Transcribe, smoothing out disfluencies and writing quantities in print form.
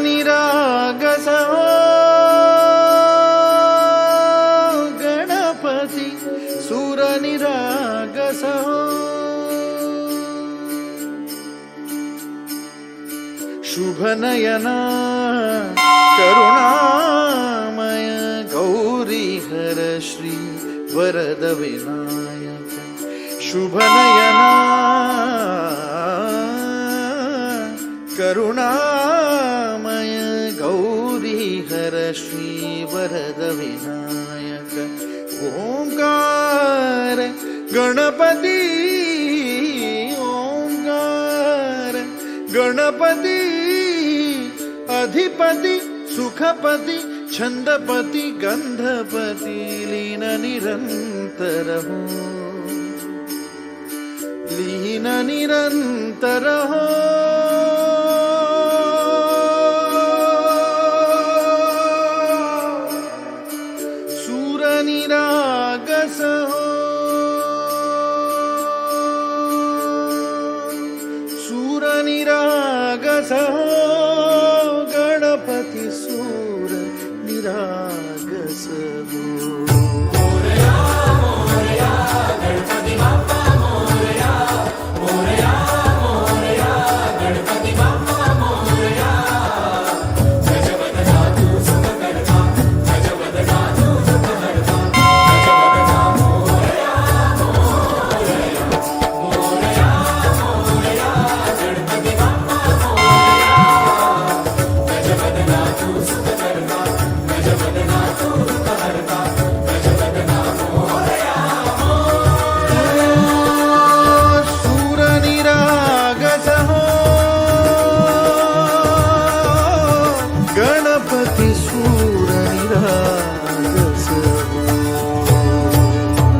निरागस हो गणपती सूर निरागस हो शुभनयना करुणामय गौरी हर श्री वरद विनायक शुभनयना करुणामय गौरी हर श्री वरद विनायक ओंकार गणपती ओंकार गणपती अधिपति सुखपति छंदपति गंधपति लीन निरंतर हो लीन निरंतर हो सूर निरागस हो सूर निरागस हो